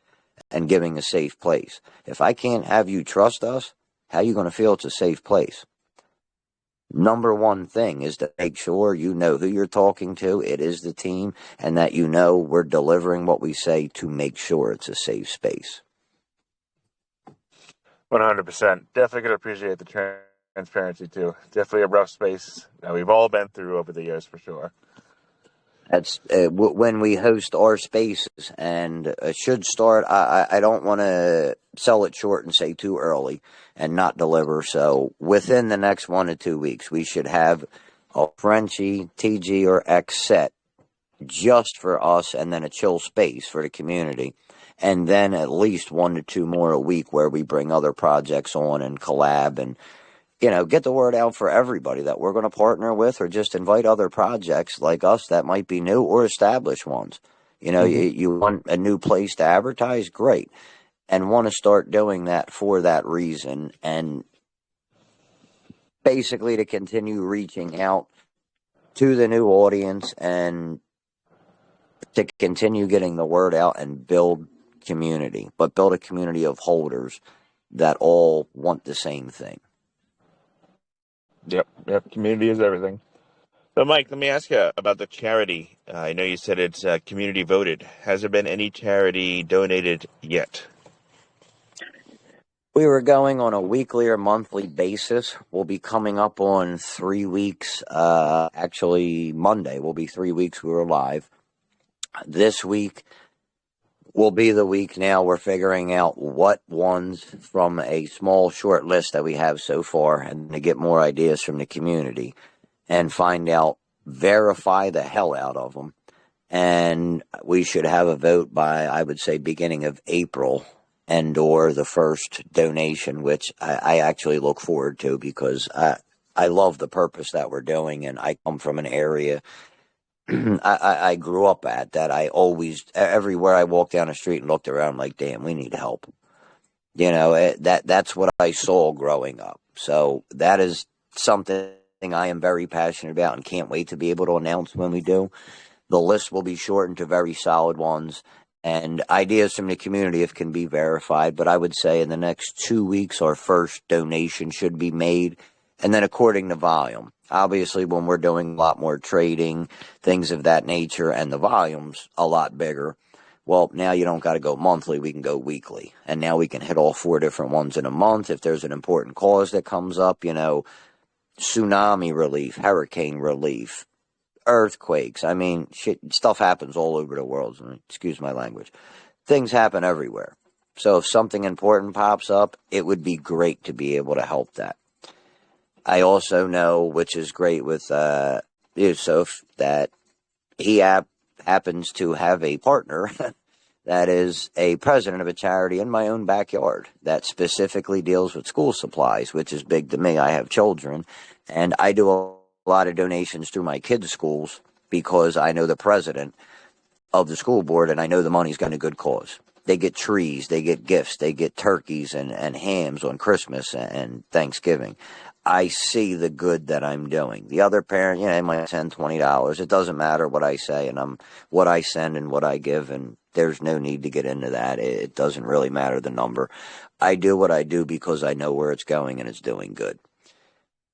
and giving a safe place. If I can't have you trust us, how are you going to feel it's a safe place? Number one thing is to make sure you know who you're talking to, it is the team, and that you know we're delivering what we say to make sure it's a safe space. 100%. Definitely going to appreciate the transparency too. Definitely a rough space that we've all been through over the years for sure. That's when we host our spaces, and should start. I don't want to sell it short and say too early and not deliver. So within the next 1 to 2 weeks, we should have a Frenchie, TG, or X set just for us, and then a chill space for the community. and then at least 1 to 2 more a week where we bring other projects on and collab and, get the word out for everybody that we're going to partner with, or just invite other projects like us that might be new or established ones. You want a new place to advertise, great. And want to start doing that for that reason, and basically to continue reaching out to the new audience and to continue getting the word out and build community, but build a community of holders that all want the same thing. Yep. Community is everything. So, Mike, let me ask you about the charity. I know you said it's community voted. Has there been any charity donated yet? We were going on a weekly or monthly basis. We'll be coming up on 3 weeks. Actually, Monday will be 3 weeks we were live. This week will be the week now we're figuring out what ones from a small short list that we have so far, and to get more ideas from the community and find out, verify the hell out of them. And we should have a vote by, I would say, beginning of April, and or the first donation, which I actually look forward to, because I love the purpose that we're doing, and I come from an area I grew up at that I always, everywhere I walked down the street and looked around, like, damn, we need help. That's what I saw growing up. So that is something I am very passionate about and can't wait to be able to announce when we do. The list will be shortened to very solid ones and ideas from the community if can be verified. But I would say in the next 2 weeks, our first donation should be made. And then according to volume. Obviously, when we're doing a lot more trading, things of that nature, and the volume's a lot bigger, well, now you don't got to go monthly, we can go weekly. And now we can hit all 4 different ones in a month. If there's an important cause that comes up, tsunami relief, hurricane relief, earthquakes. I mean, stuff happens all over the world. Excuse my language. Things happen everywhere. So if something important pops up, it would be great to be able to help that. I also know, which is great with Yusuf, that he happens to have a partner that is a president of a charity in my own backyard that specifically deals with school supplies, which is big to me. I have children, and I do a lot of donations through my kids' schools because I know the president of the school board, and I know the money's going to good cause. They get trees, they get gifts, they get turkeys and hams on Christmas and Thanksgiving. I see the good that I'm doing. The other parent, they might send $20. It doesn't matter what I say and what I send and what I give, and there's no need to get into that. It doesn't really matter the number. I do what I do because I know where it's going and it's doing good.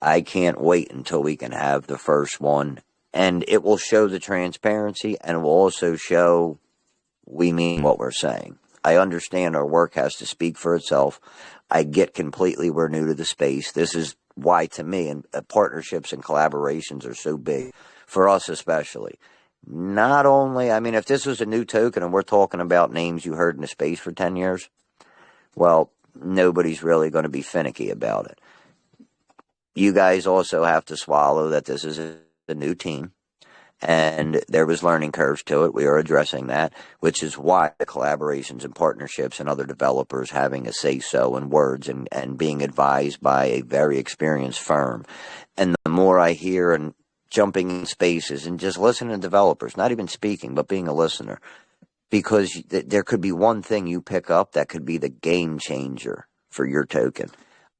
I can't wait until we can have the first one, and it will show the transparency, and it will also show we mean what we're saying. I understand our work has to speak for itself. I get completely we're new to the space. This is why, to me, and partnerships and collaborations are so big, for us especially. Not only, if this was a new token and we're talking about names you heard in the space for 10 years, well, nobody's really going to be finicky about it. You guys also have to swallow that this is a new team, and there was learning curves to it. We are addressing that, which is why the collaborations and partnerships and other developers having a say-so and words and being advised by a very experienced firm. And the more I hear and jumping in spaces and just listening to developers, not even speaking, but being a listener, because there could be one thing you pick up that could be the game changer for your token.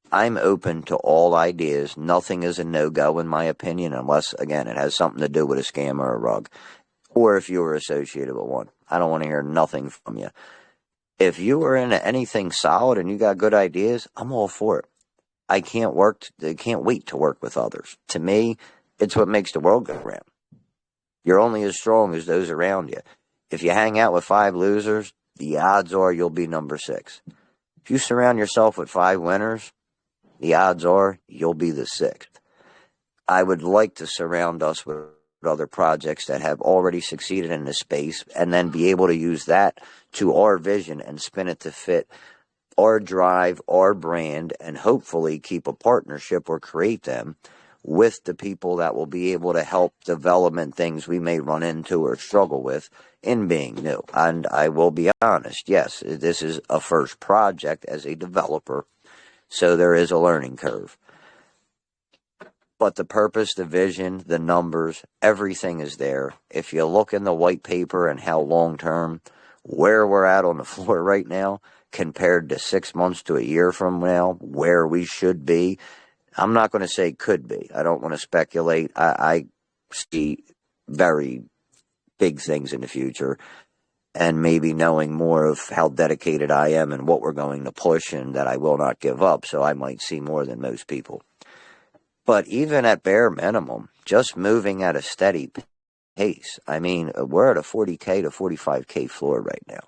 I'm open to all ideas. Nothing is a no-go in my opinion, unless, again, it has something to do with a scam or a rug, or if you were associated with one. I don't want to hear nothing from you. If you are into anything solid and you got good ideas, I'm all for it. I can't wait to work with others. To me, it's what makes the world go round. You're only as strong as those around you. If you hang out with 5 losers, the odds are you'll be number 6. If you surround yourself with 5 winners, the odds are you'll be the 6th. I would like to surround us with other projects that have already succeeded in this space, and then be able to use that to our vision and spin it to fit our drive, our brand, and hopefully keep a partnership or create them with the people that will be able to help development things we may run into or struggle with in being new. And I will be honest, yes, this is a first project as a developer, so there is a learning curve. But the purpose, the vision, the numbers, everything is there. If you look in the white paper and how long-term, where we're at on the floor right now, compared to 6 months to a year from now, where we should be, I'm not going to say could be. I don't want to speculate. I see very big things in the future, and maybe knowing more of how dedicated I am and what we're going to push and that I will not give up, so I might see more than most people. But even at bare minimum, just moving at a steady pace. I mean, we're at a 40K to 45K floor right now.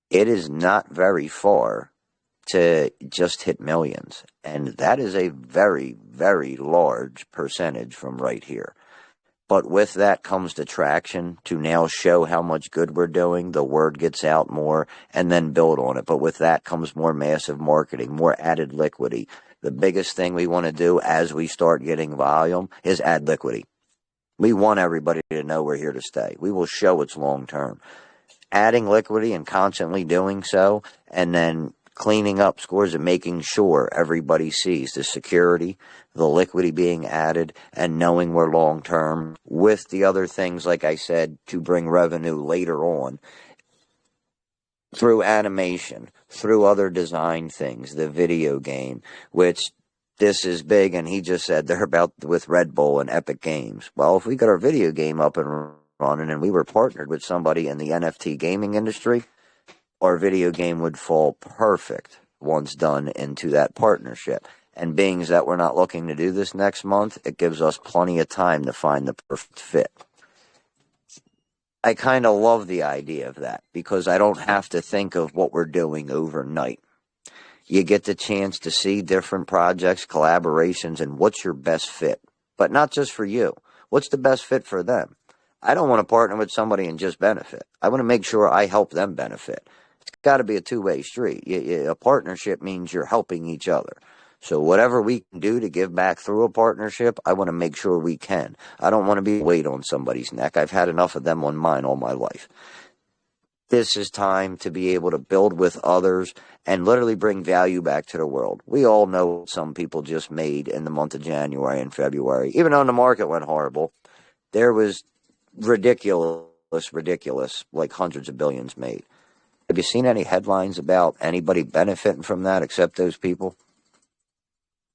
It is not very far to just hit millions. And that is a very, very large percentage from right here. But with that comes the traction to now show how much good we're doing. The word gets out more and then build on it. But with that comes more massive marketing, more added liquidity. The biggest thing we want to do as we start getting volume is add liquidity. We want everybody to know we're here to stay. We will show it's long term. Adding liquidity and constantly doing so, and then cleaning up scores and making sure everybody sees the security, the liquidity being added, and knowing we're long term with the other things, like I said, to bring revenue later on through animation, through other design things, the video game, which this is big, and he just said they're about with Red Bull and Epic Games. Well, if we got our video game up and running and we were partnered with somebody in the NFT gaming industry, our video game would fall perfect once done into that partnership. And being that we're not looking to do this next month, it gives us plenty of time to find the perfect fit. I kind of love the idea of that because I don't have to think of what we're doing overnight. You get the chance to see different projects, collaborations, and what's your best fit. But not just for you. What's the best fit for them? I don't want to partner with somebody and just benefit. I want to make sure I help them benefit. It's got to be a two-way street. A partnership means you're helping each other. So whatever we can do to give back through a partnership, I want to make sure we can. I don't want to be a weight on somebody's neck. I've had enough of them on mine all my life. This is time to be able to build with others and literally bring value back to the world. We all know what some people just made in the month of January and February. Even though the market went horrible, there was ridiculous, like hundreds of billions made. Have you seen any headlines about anybody benefiting from that except those people?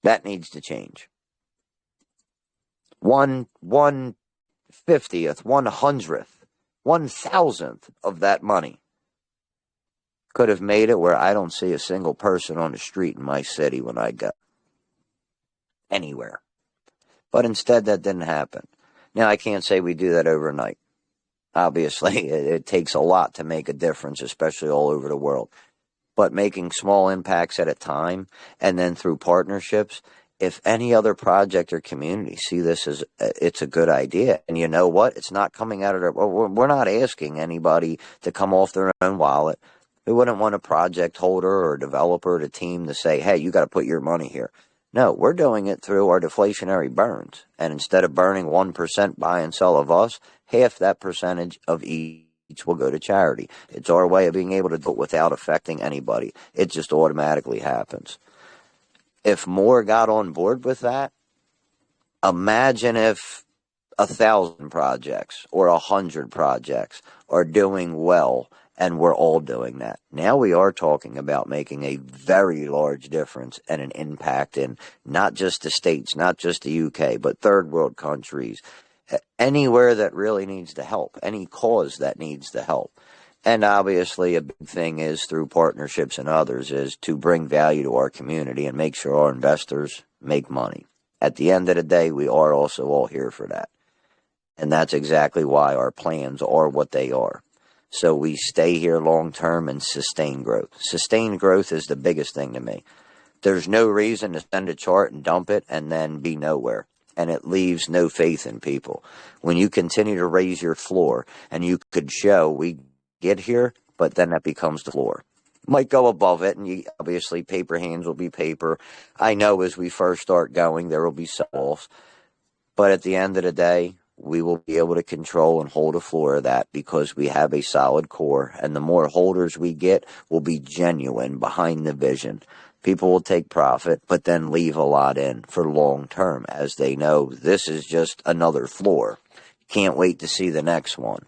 That needs to change. 1/50th, 100th, 1,000th of that money could have made it where I don't see a single person on the street in my city when I go anywhere. But instead, that didn't happen. Now, I can't say we do that overnight. Obviously, it takes a lot to make a difference, especially all over the world. But making small impacts at a time, and then through partnerships, if any other project or community see this as it's a good idea, and you know what, it's not coming out of their, we're not asking anybody to come off their own wallet. We wouldn't want a project holder or developer or team to say, hey, you got to put your money here. No, we're doing it through our deflationary burns. And instead of burning 1% buy and sell of us, half that percentage of each will go to charity. It's our way of being able to do it without affecting anybody. It just automatically happens. If more got on board with that, imagine if 1,000 projects or 100 projects are doing well and we're all doing that. Now we are talking about making a very large difference and an impact in not just the States, not just the UK, but third world countries, anywhere that really needs the help, any cause that needs the help. And obviously a big thing is through partnerships and others is to bring value to our community and make sure our investors make money. At the end of the day, we are also all here for that. And that's exactly why our plans are what they are. So we stay here long term and sustain growth. Sustained growth is the biggest thing to me. There's no reason to send a chart and dump it and then be nowhere. And it leaves no faith in people. When you continue to raise your floor and you could show we get here, but then that becomes the floor. Might go above it, and obviously paper hands will be paper. I know as we first start going, there will be sell-offs, but at the end of the day, we will be able to control and hold a floor of that because we have a solid core, and the more holders we get will be genuine behind the vision. People will take profit, but then leave a lot in for long term as they know this is just another floor. Can't wait to see the next one.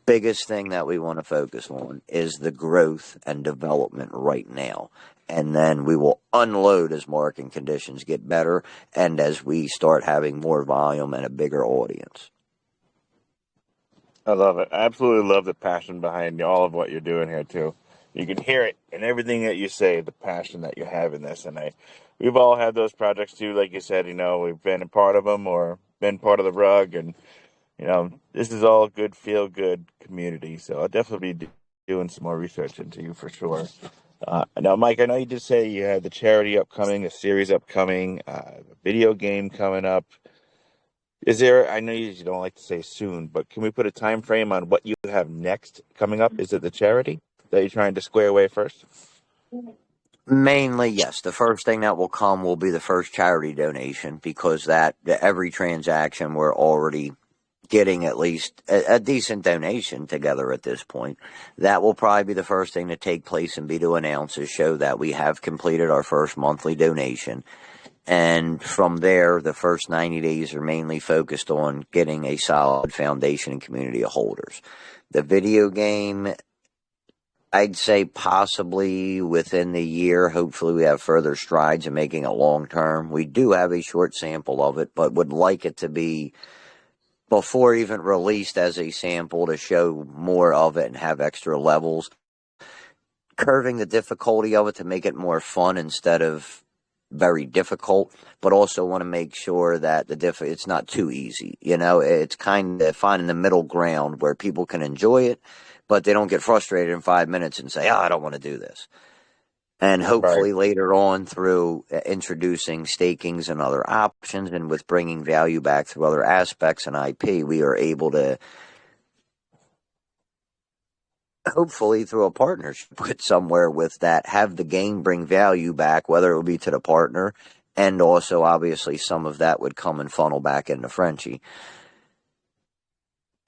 Biggest thing that we want to focus on is the growth and development right now. And then we will unload as market conditions get better and as we start having more volume and a bigger audience. I love it. I absolutely love the passion behind all of what you're doing here too. You can hear it in everything that you say, the passion that you have in this. And we've all had those projects too, like you said. We've been a part of them or been part of the rug, and this is all good, feel good community. So I'll definitely be doing some more research into you for sure. Now, Mike, I know you did say you had the charity upcoming, a series upcoming, a video game coming up. I know you don't like to say soon, but can we put a time frame on what you have next coming up? Is it the charity that you're trying to square away first? Mainly, yes. The first thing that will come will be the first charity donation because every transaction we're already getting at least a decent donation together at this point. That will probably be the first thing to take place and be to announce to show that we have completed our first monthly donation. And from there, the first 90 days are mainly focused on getting a solid foundation and community of holders. The video game, I'd say possibly within the year, hopefully we have further strides in making it long term. We do have a short sample of it, but would like it to be before even released as a sample to show more of it and have extra levels. Curving the difficulty of it to make it more fun instead of very difficult, but also want to make sure that it's not too easy. It's kind of finding the middle ground where people can enjoy it, but they don't get frustrated in 5 minutes and say, I don't want to do this. And hopefully later on through introducing stakings and other options and with bringing value back through other aspects and IP, we are able to, hopefully through a partnership with somewhere with that, have the game bring value back, whether it will be to the partner, and also obviously some of that would come and funnel back into Frenchie.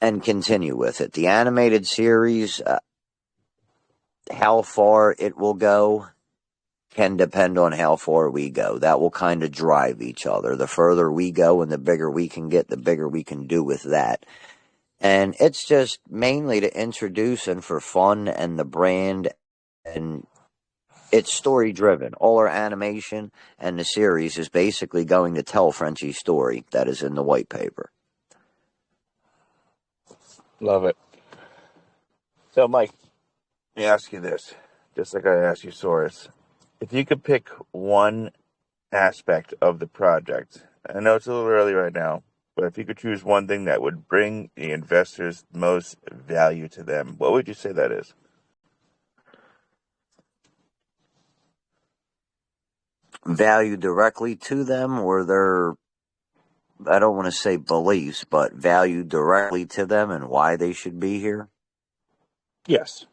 And continue with it. The animated series, how far it will go can depend on how far we go. That will kind of drive each other. The further we go and the bigger we can get, the bigger we can do with that. And it's just mainly to introduce and for fun and the brand, and it's story driven. All our animation and the series is basically going to tell Frenchie's story that is in the white paper. Love it. So, Mike, let me ask you this, just like I asked you, Soros. If you could pick one aspect of the project, I know it's a little early right now, but if you could choose one thing that would bring the investors most value to them, what would you say that is? Value directly to them, or their, I don't want to say beliefs, but value directly to them and why they should be here? Yes.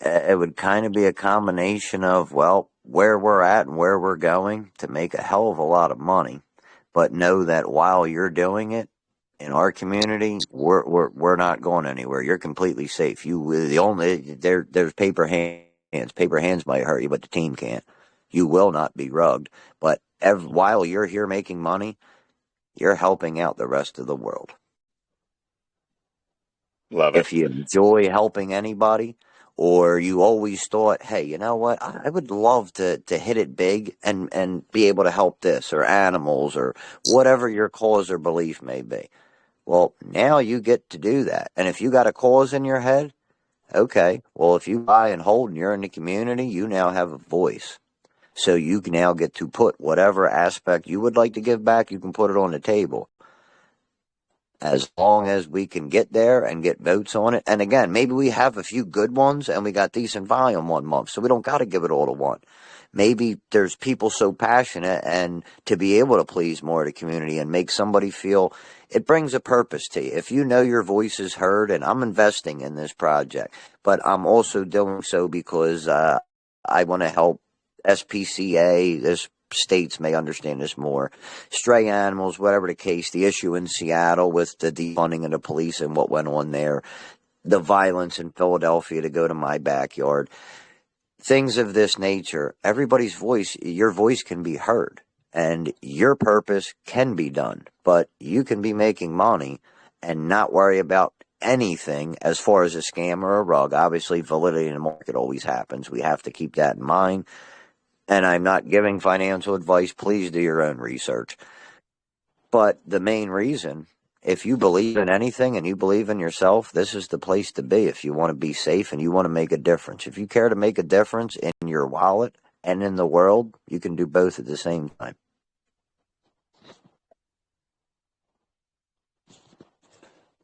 It would kind of be a combination of, where we're at and where we're going to make a hell of a lot of money, but know that while you're doing it in our community, we're not going anywhere. You're completely safe. There's paper hands. Paper hands might hurt you, but the team can't. You will not be rugged. But while you're here making money, you're helping out the rest of the world. Love it. If you enjoy helping anybody, or you always thought, hey, you know what, I would love to hit it big and be able to help this or animals or whatever your cause or belief may be. Well, now you get to do that. And if you got a cause in your head, okay, well, if you buy and hold and you're in the community, you now have a voice. So you can now get to put whatever aspect you would like to give back, you can put it on the table. As long as we can get there and get votes on it. And again, maybe we have a few good ones and we got decent volume one month, so we don't got to give it all to one. maybe there's people so passionate, and to be able to please more of the community and make somebody feel, it brings a purpose to you. If you know your voice is heard, and I'm investing in this project, but I'm also doing so because I want to help SPCA. This states may understand this more. Stray animals, whatever the case, the issue in Seattle with the defunding of the police and what went on there, the violence in Philadelphia, to go to my backyard, things of this nature. Everybody's voice, your voice can be heard, and your purpose can be done, but you can be making money and not worry about anything as far as a scam or a rug. Obviously, validity in the market always happens. We have to keep that in mind. And I'm not giving financial advice. Please do your own research. But the main reason, if you believe in anything and you believe in yourself, this is the place to be if you want to be safe and you want to make a difference. If you care to make a difference in your wallet and in the world, you can do both at the same time.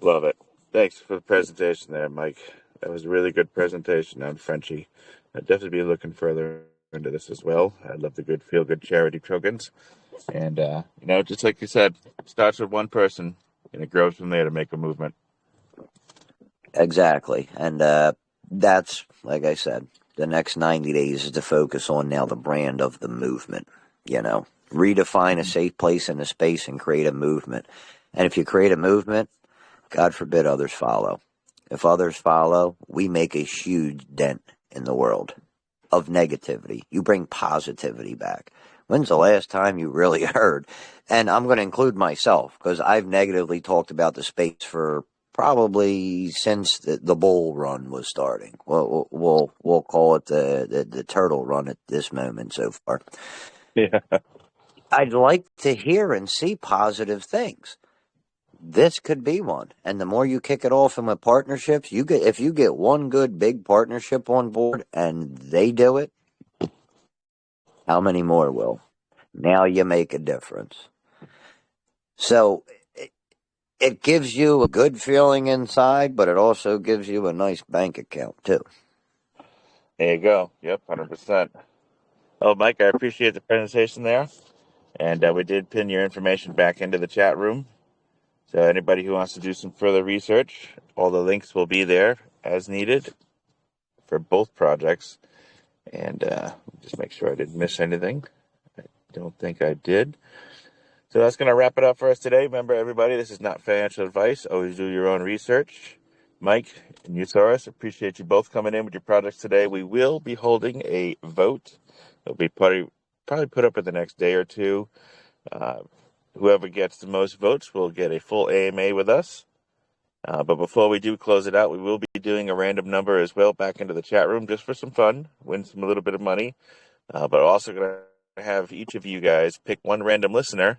Love it. Thanks for the presentation there, Mike. That was a really good presentation on Frenchie. I'd definitely be looking further into this as well. I love the good feel-good charity tokens. And, just like you said, it starts with one person, and it grows from there to make a movement. Exactly. And that's, like I said, the next 90 days is to focus on now the brand of the movement. Redefine a safe place in a space and create a movement. And if you create a movement, God forbid others follow. If others follow, we make a huge dent in the world of negativity. You bring positivity back. When's the last time you really heard? And I'm going to include myself, because I've negatively talked about the space for probably since the bull run was starting. We'll call it the turtle run at this moment so far. Yeah. I'd like to hear and see positive things. This could be one. And the more you kick it off in with partnerships, if you get one good big partnership on board and they do it, how many more will? Now you make a difference. So it gives you a good feeling inside, but it also gives you a nice bank account too. There you go. Yep, 100%. Oh, Mike, I appreciate the presentation there. And we did pin your information back into the chat room. So anybody who wants to do some further research, all the links will be there as needed for both projects. And just make sure I didn't miss anything. I don't think I did. So that's going to wrap it up for us today. Remember, everybody, this is not financial advice. Always do your own research. Mike and Usaurus, appreciate you both coming in with your projects today. We will be holding a vote. It'll be probably put up in the next day or two. Whoever gets the most votes will get a full AMA with us. But before we do close it out, we will be doing a random number as well back into the chat room just for some fun, win a little bit of money. But also going to have each of you guys pick one random listener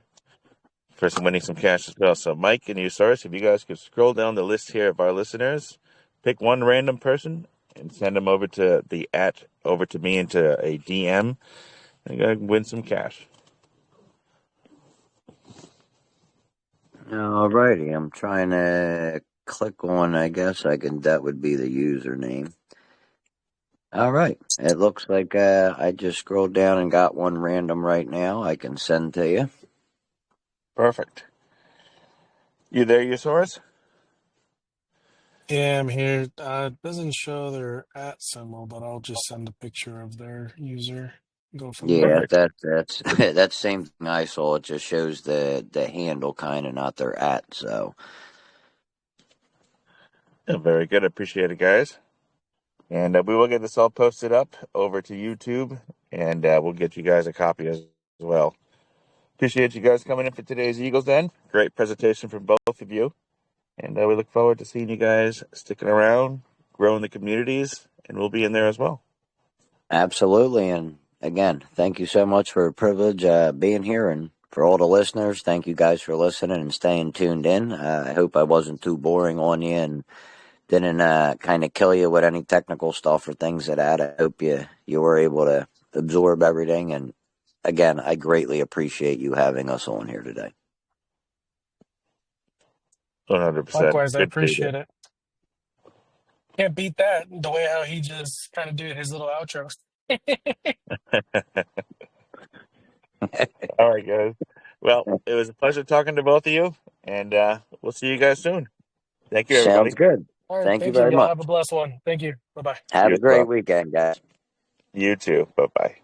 for winning some cash as well. So Mike and Usaurus, if you guys could scroll down the list here of our listeners, pick one random person and send them over to me into a DM, and win some cash. Alrighty, I'm trying to click on, I guess that would be the username. All right, it looks like I just scrolled down and got one random right now. I can send to you. Perfect. You there, Usaurus? Yeah, I'm here. It doesn't show their at symbol, but I'll just send a picture of their user. Go from Yeah, there. that's that same thing I saw. It just shows the handle kind of, not their at. So Yeah, very good. Appreciate it, guys. And we will get this all posted up over to YouTube, and we'll get you guys a copy as well. Appreciate you guys coming in for today's Eagles Den. Great presentation from both of you. And we look forward to seeing you guys sticking around, growing the communities, and we'll be in there as well. absolutely, and again, thank you so much for the privilege being here, and for all the listeners, thank you guys for listening and staying tuned in. I hope I wasn't too boring on you and didn't kind of kill you with any technical stuff or things like that. I hope you were able to absorb everything. And again, I greatly appreciate you having us on here today. 100%. Likewise, I Good to be appreciate it. Can't beat that. The way how he just kind of did his little outro. All right, guys. Well, it was a pleasure talking to both of you, and we'll see you guys soon. Thank you, Sounds everybody. good. All right. Thank you Thank you. very Y'all much. have a blessed one. Thank you. Bye bye. Have You a as great well. weekend, guys. You too. Bye bye.